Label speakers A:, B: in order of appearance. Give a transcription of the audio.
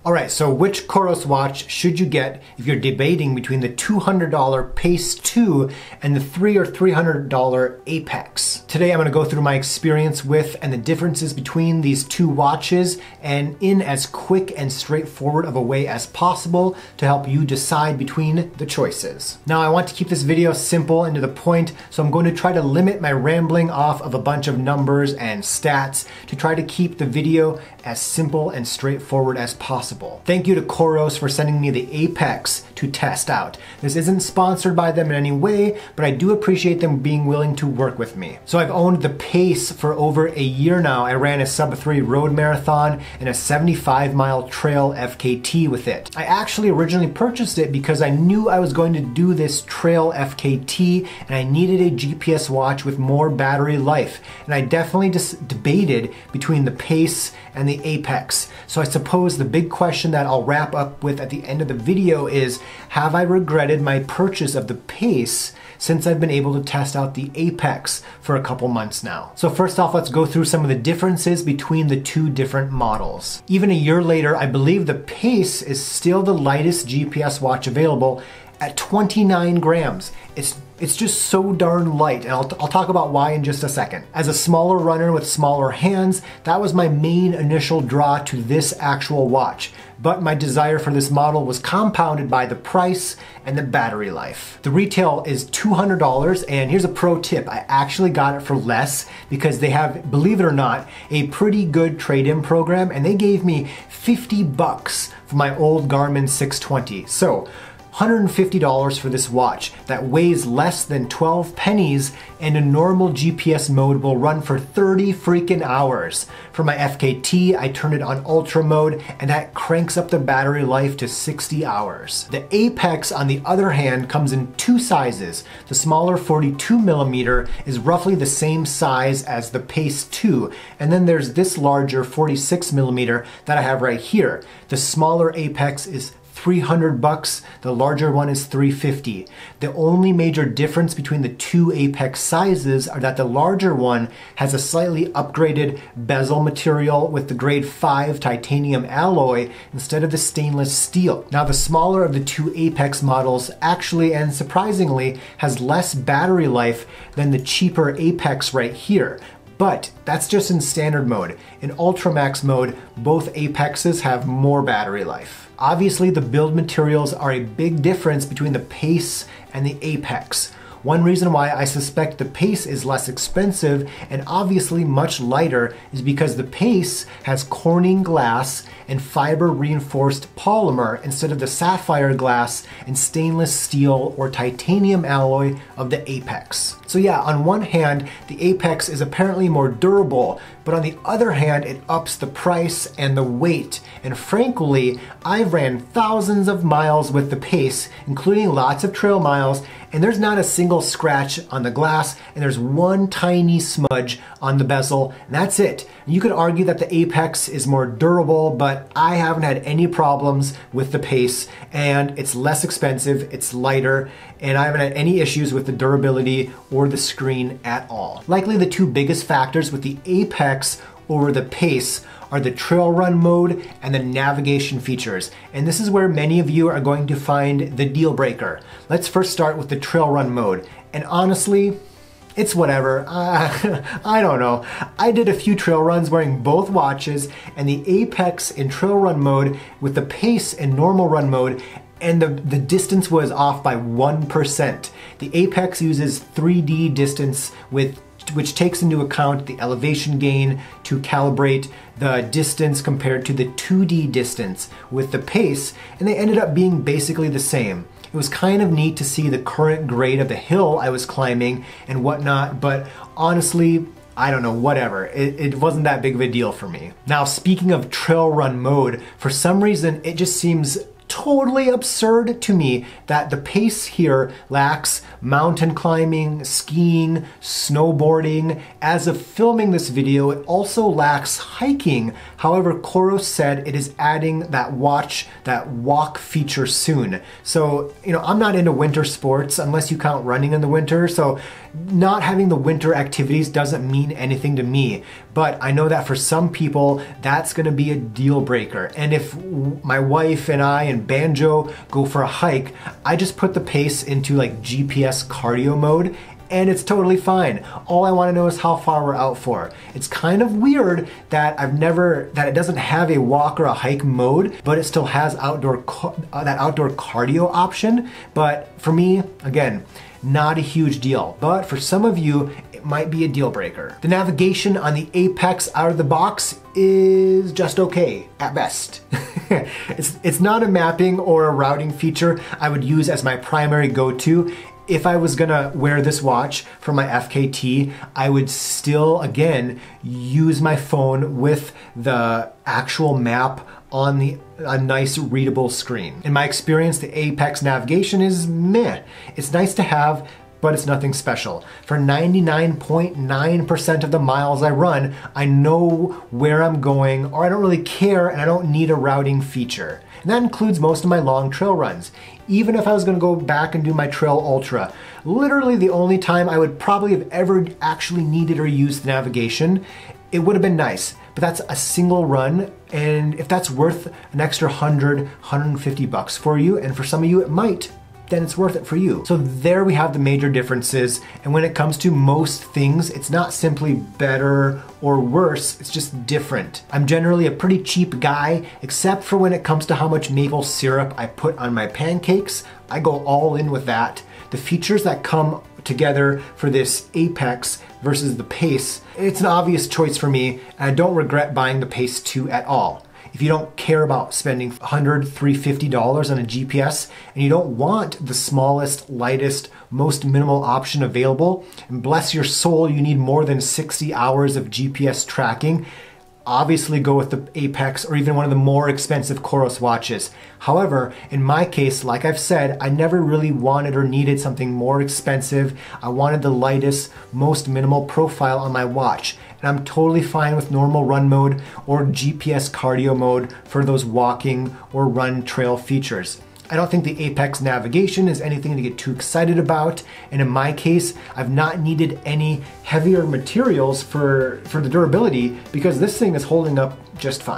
A: Alright, so which Coros watch should you get if you're debating between the $200 Pace 2 and the $300 or $300 Apex? Today I'm going to go through my experience with and the differences between these two watches and in as quick and straightforward of a way as possible to help you decide between the choices. Now I want to keep this video simple and to the point, so I'm going to try to limit my rambling off of a bunch of numbers and stats to try to keep the video as simple and straightforward as possible. Thank you to Coros for sending me the Apex to test out. This isn't sponsored by them in any way, but I do appreciate them being willing to work with me. So I've owned the Pace for over a year now. I ran a sub-3 road marathon and a 75-mile trail FKT with it. I actually originally purchased it because I knew I was going to do this trail FKT and I needed a GPS watch with more battery life. And I definitely debated between the Pace and the Apex. So I suppose the big question that I'll wrap up with at the end of the video is, have I regretted my purchase of the Pace since I've been able to test out the Apex for a couple months now? So first off, let's go through some of the differences between the two different models. Even a year later, I believe the Pace is still the lightest GPS watch available at 29 grams. It's just so darn light, and I'll talk about why in just a second. As a smaller runner with smaller hands, that was my main initial draw to this actual watch. But my desire for this model was compounded by the price and the battery life. The retail is $200, and here's a pro tip. I actually got it for less because they have, believe it or not, a pretty good trade-in program, and they gave me 50 bucks for my old Garmin 620. So, $150 for this watch that weighs less than 12 pennies, and a normal GPS mode will run for 30 freaking hours. For my FKT, I turn it on ultra mode and that cranks up the battery life to 60 hours. The Apex, on the other hand, comes in two sizes. The smaller 42mm is roughly the same size as the Pace 2, and then there's this larger 46mm that I have right here. The smaller Apex is 300 bucks, the larger one is 350. The only major difference between the two Apex sizes are that the larger one has a slightly upgraded bezel material with the grade 5 titanium alloy instead of the stainless steel. Now the smaller of the two Apex models actually and surprisingly has less battery life than the cheaper Apex right here. But that's just in standard mode. In Ultramax mode, both Apexes have more battery life. Obviously, the build materials are a big difference between the Pace and the Apex. One reason why I suspect the Pace is less expensive and obviously much lighter is because the Pace has Corning glass and fiber reinforced polymer instead of the sapphire glass and stainless steel or titanium alloy of the Apex. So yeah, on one hand, the Apex is apparently more durable, but on the other hand, it ups the price and the weight. And frankly, I've ran thousands of miles with the Pace, including lots of trail miles, and there's not a single scratch on the glass, and there's one tiny smudge on the bezel, and that's it. You could argue that the Apex is more durable, but I haven't had any problems with the Pace, and it's less expensive, it's lighter, and I haven't had any issues with the durability or the screen at all. Likely the two biggest factors with the Apex over the Pace are the trail run mode and the navigation features. And this is where many of you are going to find the deal breaker. Let's first start with the trail run mode. And honestly, it's whatever. I don't know. I did a few trail runs wearing both watches, and the Apex in trail run mode with the Pace in normal run mode, and the distance was off by 1%. The Apex uses 3D distance which takes into account the elevation gain to calibrate the distance compared to the 2D distance with the Pace, and they ended up being basically the same. It was kind of neat to see the current grade of the hill I was climbing and whatnot, but honestly, I don't know, whatever. It wasn't that big of a deal for me. Now, speaking of trail run mode, for some reason, it just seems totally absurd to me that the Pace here lacks mountain climbing, skiing, snowboarding. As of filming this video, it also lacks hiking. However, Coros said it is adding that walk feature soon. So, you know, I'm not into winter sports unless you count running in the winter. So Not having the winter activities doesn't mean anything to me, but I know that for some people, that's gonna be a deal breaker. And if my wife and I and Banjo go for a hike, I just put the Pace into like GPS cardio mode, and it's totally fine. All I wanna know is how far we're out for. It's kind of weird that that it doesn't have a walk or a hike mode, but it still has that outdoor cardio option. But for me, again, not a huge deal. But for some of you, it might be a deal breaker. The navigation on the Apex out of the box is just okay, at best. It's not a mapping or a routing feature I would use as my primary go-to. If I was gonna wear this watch for my FKT, I would still, again, use my phone with the actual map on a nice readable screen. In my experience, the Apex navigation is meh. It's nice to have, but it's nothing special. For 99.9% of the miles I run, I know where I'm going, or I don't really care, and I don't need a routing feature. And that includes most of my long trail runs. Even if I was gonna go back and do my Trail Ultra, literally the only time I would probably have ever actually needed or used the navigation, it would have been nice, but that's a single run, and if that's worth an extra $100, $150 for you, and for some of you it might, then it's worth it for you. So there we have the major differences, and when it comes to most things, it's not simply better or worse, it's just different. I'm generally a pretty cheap guy, except for when it comes to how much maple syrup I put on my pancakes. I go all in with that. The features that come together for this Apex versus the Pace, it's an obvious choice for me, and I don't regret buying the Pace 2 at all. If you don't care about spending $100, $350 on a GPS, and you don't want the smallest, lightest, most minimal option available, and bless your soul, you need more than 60 hours of GPS tracking, obviously go with the Apex or even one of the more expensive Coros watches. However, in my case, like I've said, I never really wanted or needed something more expensive. I wanted the lightest, most minimal profile on my watch. And I'm totally fine with normal run mode or GPS cardio mode for those walking or run trail features. I don't think the Apex navigation is anything to get too excited about, and in my case, I've not needed any heavier materials for the durability because this thing is holding up just fine.